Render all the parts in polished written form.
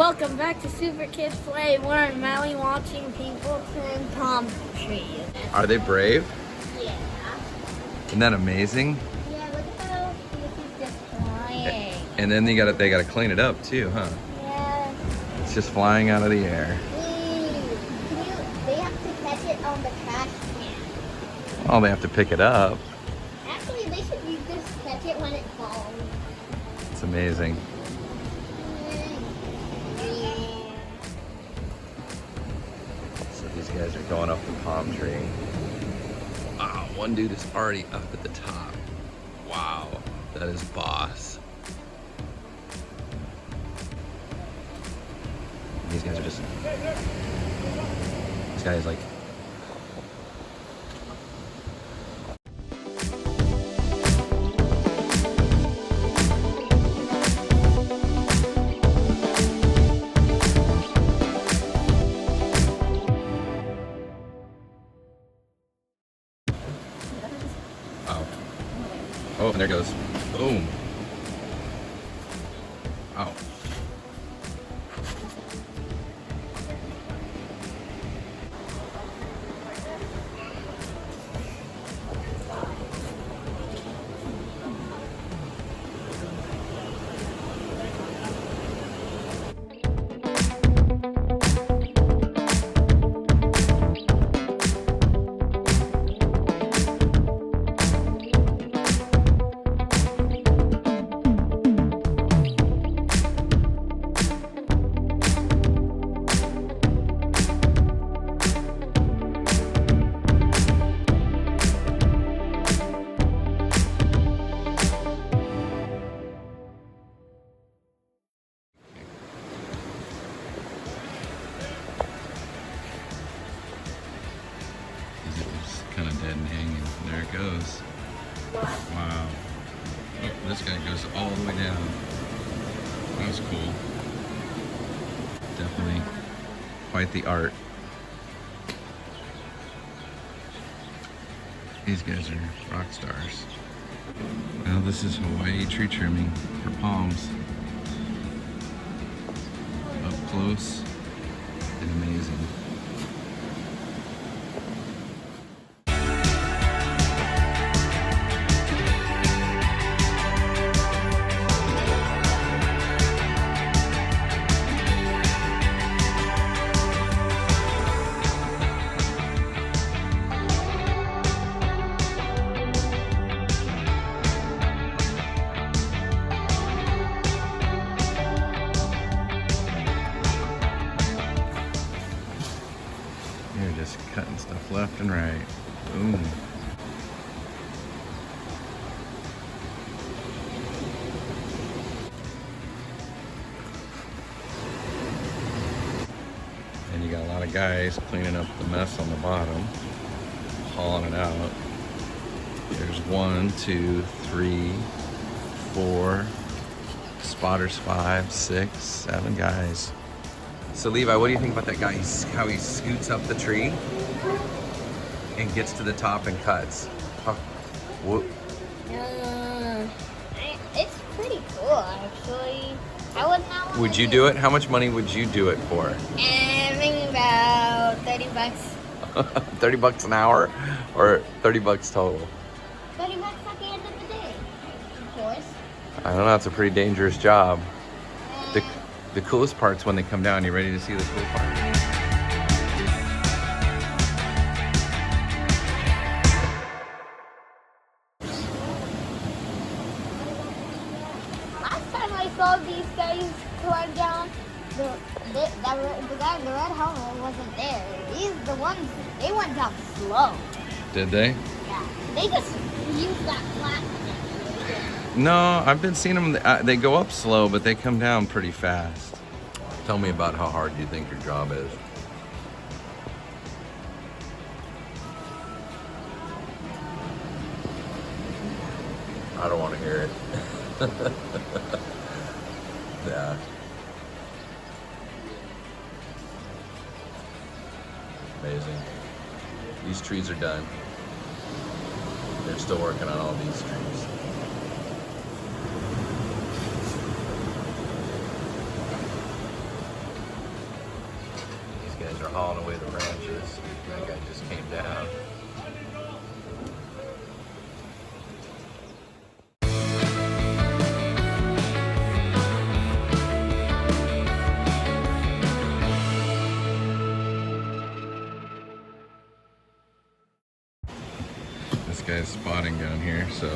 Welcome back to Super Kids Play. We're in Maui watching people climb palm trees. Are they brave? Yeah. Isn't that amazing? Yeah, look at how he's just flying. And then they gotta clean it up too, huh? Yeah. It's just flying out of the air. They have to catch it on the trash can. Oh, they have to pick it up. Actually, they should just catch it when it falls. It's amazing. So these guys are going up the palm tree. Wow, one dude is already up at the top. Wow, that is boss. These guys are just... This guy is like... Oh, and there goes. Boom. Ow. Kind of dead and hanging. There it goes. Wow. Oh, this guy goes all the way down. That was cool. Definitely quite the art. These guys are rock stars. Now this is Hawaii tree trimming for palms. Up close and amazing. You're just cutting stuff left and right. Boom. And you got a lot of guys cleaning up the mess on the bottom, hauling it out. There's 1, 2, 3, 4, spotters 5, 6, 7 guys. So Levi, what do you think about that guy? How he scoots up the tree and gets to the top and cuts. Oh, whoop. It's pretty cool, actually. I would not. Would you do it? How much money would you do it for? Maybe about 30 bucks. 30 bucks an hour or 30 bucks total? 30 bucks at the end of the day, of course. I don't know, it's a pretty dangerous job. The coolest part's when they come down. You ready to see the cool part? Last time I saw these guys climb down, the guy in the red helmet wasn't there. They went down slow. Did they? Yeah, they just used that flat. No, I've been seeing them. They go up slow, but they come down pretty fast. Tell me about how hard you think your job is. I don't want to hear it. Yeah. Amazing. These trees are done. They're still working on all these trees. guys are hauling away the branches. That guy just came down. This guy's spotting gun here, so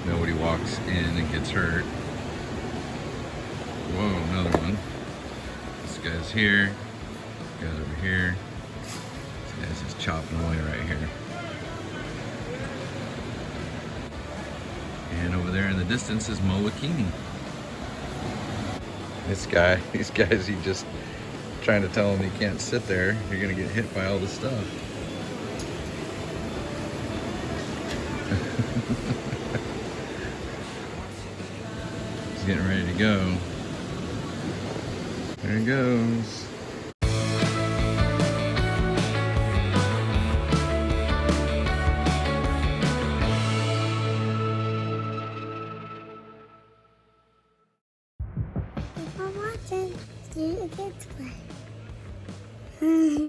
nobody walks in and gets hurt. Whoa, another one. This guy's here. This guy's over here. This guy's just chopping away right here. And over there in the distance is Mowakini. This guy, these guys, he just trying to tell him he can't sit there. You're gonna get hit by all this stuff. He's getting ready to go. There he goes. If I'm watching, you get one.